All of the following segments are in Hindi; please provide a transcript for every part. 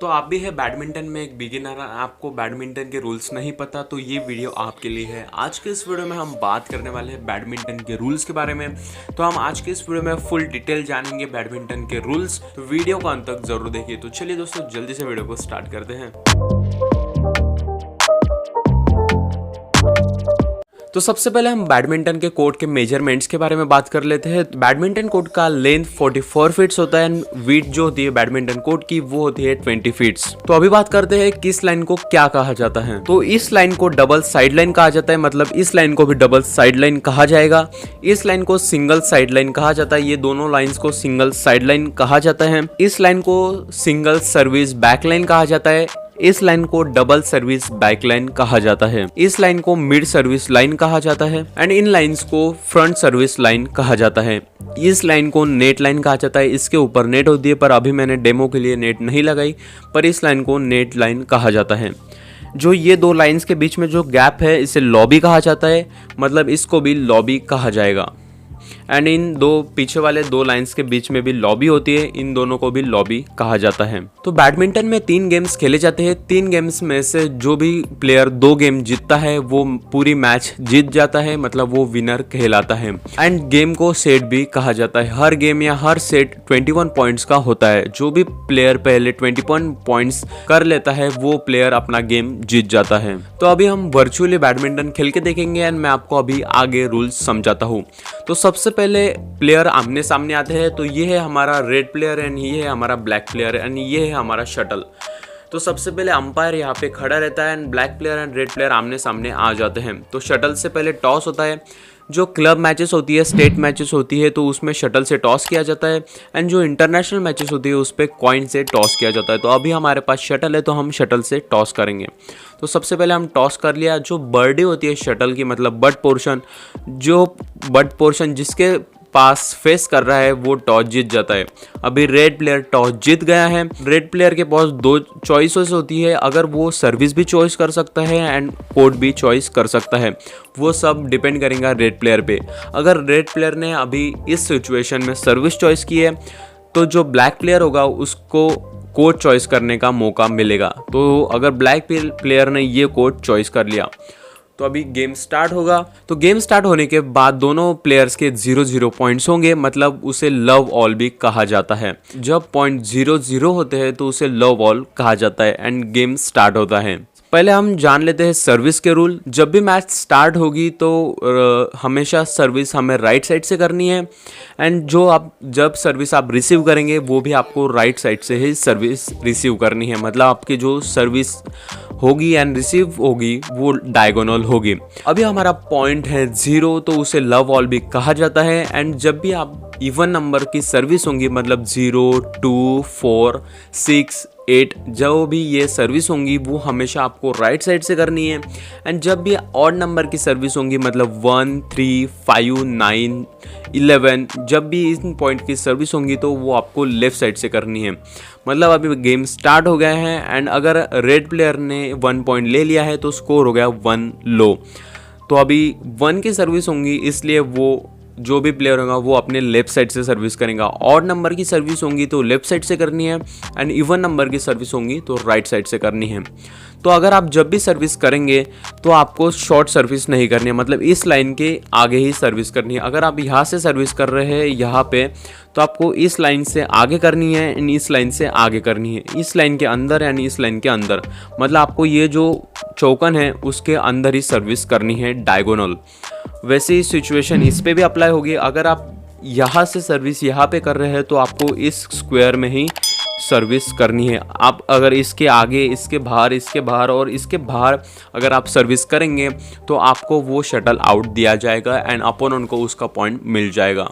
तो आप भी है बैडमिंटन में एक बिगिनर, आपको बैडमिंटन के रूल्स नहीं पता, तो ये वीडियो आपके लिए है। आज के इस वीडियो में हम बात करने वाले हैं बैडमिंटन के रूल्स के बारे में। तो हम आज के इस वीडियो में फुल डिटेल जानेंगे बैडमिंटन के रूल्स, तो वीडियो को अंत तक जरूर देखिए। तो चलिए दोस्तों, जल्दी से वीडियो को स्टार्ट करते हैं। तो सबसे पहले हम बैडमिंटन के कोर्ट के मेजरमेंट्स के बारे में बात कर लेते हैं। बैडमिंटन कोर्ट का लेंथ 44 फीट्स होता है, विड्थ जो होती है बैडमिंटन कोर्ट की वो होती है 20 फीट्स। तो अभी बात करते हैं किस लाइन को क्या कहा जाता है। तो इस लाइन को डबल साइड लाइन कहा जाता है, मतलब इस लाइन को भी डबल साइड लाइन कहा जाएगा। इस लाइन को सिंगल साइड लाइन कहा जाता है, ये दोनों लाइन्स को सिंगल साइड लाइन कहा जाता है। इस लाइन को सिंगल सर्विस बैक लाइन कहा जाता है। इस लाइन को डबल सर्विस बैक लाइन कहा जाता है। इस लाइन को मिड सर्विस लाइन कहा जाता है एंड इन लाइंस को फ्रंट सर्विस लाइन कहा जाता है। इस लाइन को नेट लाइन कहा जाता है, इसके ऊपर नेट होती है, पर अभी मैंने डेमो के लिए नेट नहीं लगाई, पर इस लाइन को नेट लाइन कहा जाता है। जो ये दो लाइंस के बीच में जो गैप है इसे लॉबी कहा जाता है, मतलब इसको भी लॉबी कहा जाएगा। एंड इन दो पीछे वाले दो लाइंस के बीच में भी लॉबी होती है, इन दोनों को भी लॉबी कहा जाता है। तो बैडमिंटन में 3 गेम्स खेले जाते हैं। 3 गेम्स में से जो भी प्लेयर 2 गेम जीतता है वो पूरी मैच जीत जाता है, मतलब वो विनर कहलाता है। एंड गेम को सेट भी कहा जाता है। हर गेम या हर सेट 21 पॉइंट्स का होता है। जो भी प्लेयर पहले 21 पॉइंट्स कर लेता है वो प्लेयर अपना गेम जीत जाता है। तो अभी हम वर्चुअली बैडमिंटन खेल के देखेंगे एंड मैं आपको अभी आगे रूल्स समझाता हूँ। तो सबसे पहले प्लेयर आमने सामने आते हैं। तो ये है हमारा रेड प्लेयर एंड ये है हमारा ब्लैक प्लेयर एंड ये है हमारा शटल। तो सबसे पहले अंपायर यहाँ पे खड़ा रहता है and black player and red player आमने सामने आ जाते हैं। तो शटल से पहले टॉस होता है। जो क्लब मैचेस होती है, स्टेट मैचेस होती है, तो उसमें शटल से टॉस किया जाता है एंड जो इंटरनेशनल मैचेस होती है उस पर कॉइन से टॉस किया जाता है। तो अभी हमारे पास शटल है तो हम शटल से टॉस करेंगे। तो सबसे पहले हम टॉस कर लिया। जो बॉडी होती है शटल की, मतलब बट पोर्शन, जो बट पोर्शन जिसके पास फेस कर रहा है वो टॉस जीत जाता है। अभी रेड प्लेयर टॉस जीत गया है। रेड प्लेयर के पास 2 चॉइसेस होती है, अगर वो सर्विस भी चॉइस कर सकता है एंड कोर्ट भी चॉइस कर सकता है। वो सब डिपेंड करेगा रेड प्लेयर पे। अगर रेड प्लेयर ने अभी इस सिचुएशन में सर्विस चॉइस की है तो जो ब्लैक प्लेयर होगा उसको कोर्ट चॉइस करने का मौका मिलेगा। तो अगर ब्लैक प्लेयर ने ये कोर्ट चॉइस कर लिया तो अभी गेम स्टार्ट होगा। तो गेम स्टार्ट होने के बाद दोनों प्लेयर्स के 0-0 पॉइंट्स होंगे, मतलब उसे लव ऑल भी कहा जाता है। जब पॉइंट 0-0 होते हैं तो उसे लव ऑल कहा जाता है एंड गेम स्टार्ट होता है। पहले हम जान लेते हैं सर्विस के रूल। जब भी मैच स्टार्ट होगी तो हमेशा सर्विस हमें राइट साइड से करनी है एंड जब सर्विस आप रिसीव करेंगे वो भी आपको राइट साइड से ही सर्विस रिसीव करनी है, मतलब आपकी जो सर्विस होगी एंड रिसीव होगी वो डायगोनल होगी। अभी हमारा पॉइंट है 0 तो उसे लव ऑल भी कहा जाता है एंड जब भी आप इवन नंबर की सर्विस होंगी, मतलब 0, 2, 4, 6, 8, जो भी ये सर्विस होंगी वो हमेशा आपको राइट साइड से करनी है। एंड जब भी ऑड नंबर की सर्विस होंगी, मतलब 1, 3, 5, 9, 11, जब भी इन पॉइंट की सर्विस होंगी तो वो आपको लेफ्ट साइड से करनी है। मतलब अभी गेम स्टार्ट हो गया है एंड अगर रेड प्लेयर ने 1 पॉइंट ले लिया है तो स्कोर हो गया 1 लो। तो अभी 1 की सर्विस होंगी, इसलिए वो जो भी प्लेयर होगा वो अपने लेफ्ट साइड से सर्विस करेगा। ऑड नंबर की सर्विस होंगी तो लेफ्ट साइड से करनी है एंड इवन नंबर की सर्विस होंगी तो राइट साइड से करनी है। तो अगर आप जब भी सर्विस करेंगे तो आपको शॉर्ट सर्विस नहीं करनी है, मतलब इस लाइन के आगे ही सर्विस करनी है। अगर आप यहाँ से सर्विस कर रहे हैं यहाँ पे तो आपको इस लाइन से आगे करनी है एंड इस लाइन से आगे करनी है, इस लाइन के अंदर यानी इस लाइन के अंदर, मतलब आपको ये जो चौकन है उसके अंदर ही सर्विस करनी है डायगोनल। वैसे ही सिचुएशन इस पे भी अप्लाई होगी। अगर आप यहाँ से सर्विस यहाँ पे कर रहे हैं तो आपको इस स्क्वायर में ही सर्विस करनी है। आप अगर इसके आगे, इसके बाहर और इसके बाहर अगर आप सर्विस करेंगे तो आपको वो शटल आउट दिया जाएगा एंड अपोनेंट को उसका पॉइंट मिल जाएगा।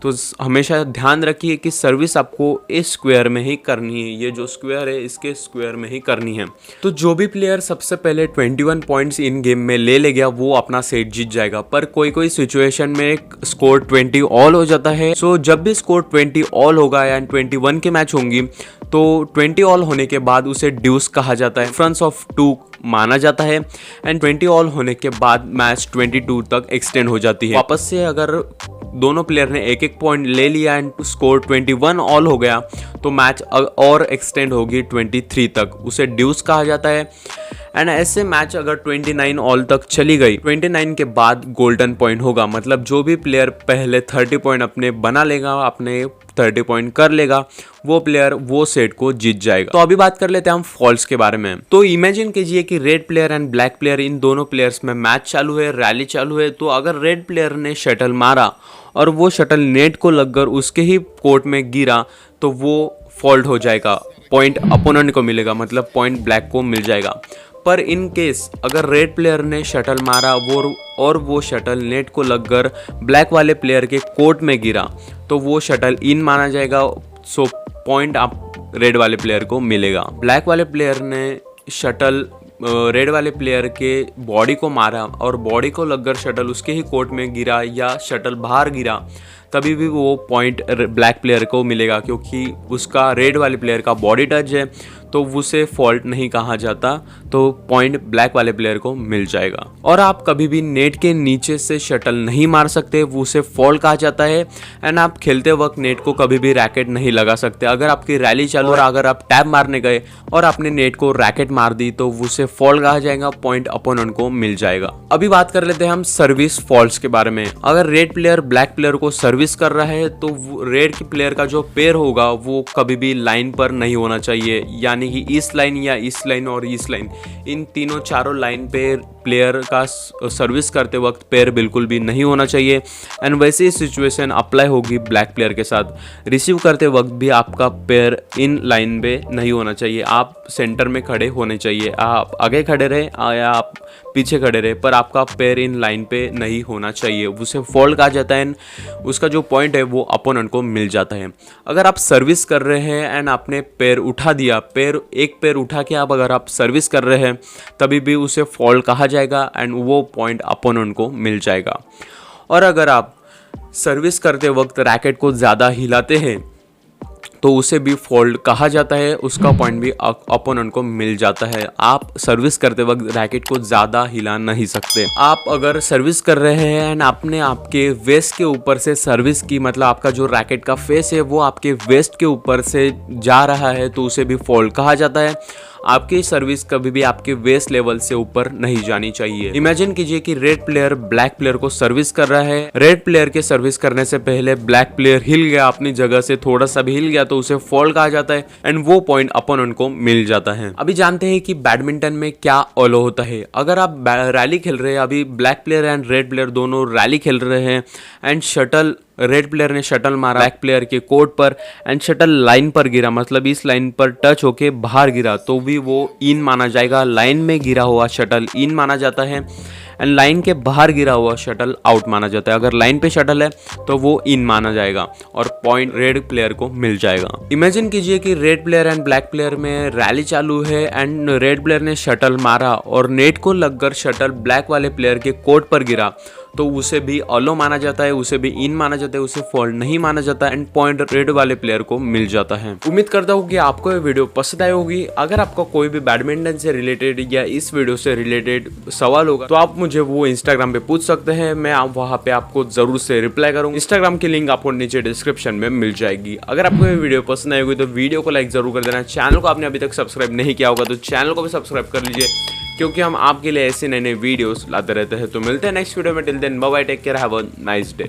तो हमेशा ध्यान रखिए कि सर्विस आपको इस स्क्वायर में ही करनी है, ये जो स्क्वायर है इसके स्क्वायर में ही करनी है। तो जो भी प्लेयर सबसे पहले 21 पॉइंट्स इन गेम में ले गया वो अपना सेट जीत जाएगा। पर कोई सिचुएशन में स्कोर 20 ऑल हो जाता है। सो जब भी स्कोर 20 ऑल होगा या 21 के मैच होंगी तो 20 ऑल होने के बाद उसे ड्यूस कहा जाता है, डिफरेंस ऑफ 2 माना जाता है एंड 20 ऑल होने के बाद मैच 22 तक एक्सटेंड हो जाती है। वापस से अगर दोनों प्लेयर ने एक एक पॉइंट ले लिया एंड स्कोर 21 ऑल हो गया तो मैच और एक्सटेंड होगी 23 तक, उसे ड्यूस कहा जाता है। एंड ऐसे मैच अगर 29 ऑल तक चली गई, 29 के बाद गोल्डन पॉइंट होगा, मतलब जो भी प्लेयर पहले 30 पॉइंट अपने बना लेगा, अपने 30 पॉइंट कर लेगा, वो प्लेयर वो सेट को जीत जाएगा। तो अभी बात कर लेते हैं हम फॉल्स के बारे में। तो इमेजिन कीजिए कि red player and black player, इन दोनों प्लेयर्स में मैच चालू है, रैली चालू है। तो अगर रेड प्लेयर ने शटल मारा और वो शटल नेट को लगकर उसके ही कोर्ट में गिरा तो वो फॉल्ट हो जाएगा, पॉइंट अपोनेंट को मिलेगा, मतलब पॉइंट ब्लैक को मिल जाएगा। पर इन केस अगर रेड प्लेयर ने शटल मारा वो शटल नेट को लगकर ब्लैक वाले प्लेयर के कोर्ट में गिरा तो वो शटल इन माना जाएगा, सो पॉइंट आप रेड वाले प्लेयर को मिलेगा। ब्लैक वाले प्लेयर ने शटल रेड वाले प्लेयर के बॉडी को मारा और बॉडी को लगकर शटल उसके ही कोर्ट में गिरा या शटल बाहर गिरा, तभी भी वो पॉइंट ब्लैक प्लेयर को मिलेगा, क्योंकि उसका रेड वाले प्लेयर का बॉडी टच है तो उसे फॉल्ट नहीं कहा जाता, तो पॉइंट ब्लैक वाले प्लेयर को मिल जाएगा। और आप कभी भी नेट के नीचे से शटल नहीं मार सकते, वो उसे फॉल्ट कहा जाता है। एंड आप खेलते वक्त नेट को कभी भी रैकेट नहीं लगा सकते। अगर आपकी रैली चालू और अगर आप टैप मारने गए और आपने नेट को रैकेट मार दी तो उसे फॉल्ट कहा जाएगा, पॉइंट अपोनेंट को मिल जाएगा। अभी बात कर लेते हैं हम सर्विस फॉल्ट्स के बारे में। अगर रेड प्लेयर ब्लैक प्लेयर को सर्विस कर रहा है तो रेड प्लेयर का जो पेयर होगा वो कभी भी लाइन पर नहीं होना चाहिए, यानी कि इस लाइन या इस लाइन और इस लाइन, इन तीनों चारों लाइन पे प्लेयर का सर्विस करते वक्त पैर बिल्कुल भी नहीं होना चाहिए। एंड वैसे ही सिचुएशन अप्लाई होगी ब्लैक प्लेयर के साथ। रिसीव करते वक्त भी आपका पैर इन लाइन पे नहीं होना चाहिए, आप सेंटर में खड़े होने चाहिए। आप आगे खड़े रहे या आप पीछे खड़े रहे, पर आपका पैर इन लाइन पे नहीं होना चाहिए, उसे फॉल्ट कहा जाता है। उसका जो पॉइंट है वो अपोनेंट को मिल जाता है। अगर आप सर्विस कर रहे हैं एंड आपने पैर उठा दिया, एक पैर उठा के अगर आप सर्विस कर रहे हैं तभी भी उसे फॉल्ट कहा जाएगा एंड वो पॉइंट अपोनेंट को मिल जाएगा। और अगर आप सर्विस करते वक्त रैकेट को ज़्यादा हिलाते हैं तो उसे भी फॉल्ट कहा जाता है, उसका पॉइंट भी अपोनेंट को मिल जाता है। आप सर्विस करते वक्त रैकेट को ज़्यादा हिला नहीं सकते। आप अगर सर्विस कर रहे हैं एंड आपने आपके वेस्ट के ऊपर से सर्विस की, मतलब आपका जो रैकेट का फेस है वो आपके वेस्ट के ऊपर से जा रहा है तो उसे भी फॉल्ट कहा जाता है। आपकी सर्विस कभी भी आपके वेस्ट लेवल से ऊपर नहीं जानी चाहिए। इमेजिन कीजिए कि रेड प्लेयर ब्लैक प्लेयर को सर्विस कर रहा है। रेड प्लेयर के सर्विस करने से पहले ब्लैक प्लेयर हिल गया, अपनी जगह से थोड़ा सा भी हिल गया तो उसे फॉल्ट कहा जाता है एंड वो पॉइंट अपोनेंट को मिल जाता है। अभी जानते हैं कि बैडमिंटन में क्या ऑलो होता है। अगर आप रैली खेल रहे हैं, अभी black player and red player दोनों रैली खेल रहे हैं एंड शटल, रेड प्लेयर ने शटल मारा ब्लैक प्लेयर के कोर्ट पर एंड शटल लाइन पर गिरा, मतलब इस लाइन पर टच होके बाहर गिरा तो भी वो इन माना जाएगा। लाइन में गिरा हुआ शटल इन माना जाता है एंड लाइन के बाहर गिरा हुआ शटल आउट माना जाता है। अगर लाइन पे शटल है तो वो इन माना जाएगा और पॉइंट रेड प्लेयर को मिल जाएगा। इमेजिन कीजिए कि red player and black player में रैली चालू है एंड रेड प्लेयर ने शटल मारा और नेट को लगकर शटल ब्लैक वाले प्लेयर के कोर्ट पर गिरा तो उसे भी ऑलो माना जाता है, उसे भी इन माना जाता है, उसे फॉल्ट नहीं माना जाता एंड पॉइंट रेड वाले प्लेयर को मिल जाता है। उम्मीद करता हूँ कि आपको ये वीडियो पसंद आई होगी। अगर आपका कोई भी बैडमिंटन से रिलेटेड या इस वीडियो से रिलेटेड सवाल होगा तो आप मुझे वो इंस्टाग्राम पे पूछ सकते हैं, मैं वहाँ पे आपको जरूर से रिप्लाई करूँगा। इंस्टाग्राम की लिंक आपको नीचे डिस्क्रिप्शन में मिल जाएगी। अगर आपको ये वीडियो पसंद आई होगी तो वीडियो को लाइक जरूर कर देना। चैनल को आपने अभी तक सब्सक्राइब नहीं किया होगा तो चैनल को भी सब्सक्राइब कर लीजिए, क्योंकि हम आपके लिए ऐसे नए नए वीडियोस लाते रहते हैं। तो मिलते हैं नेक्स्ट वीडियो में। Till then bye bye, take care, have a nice day.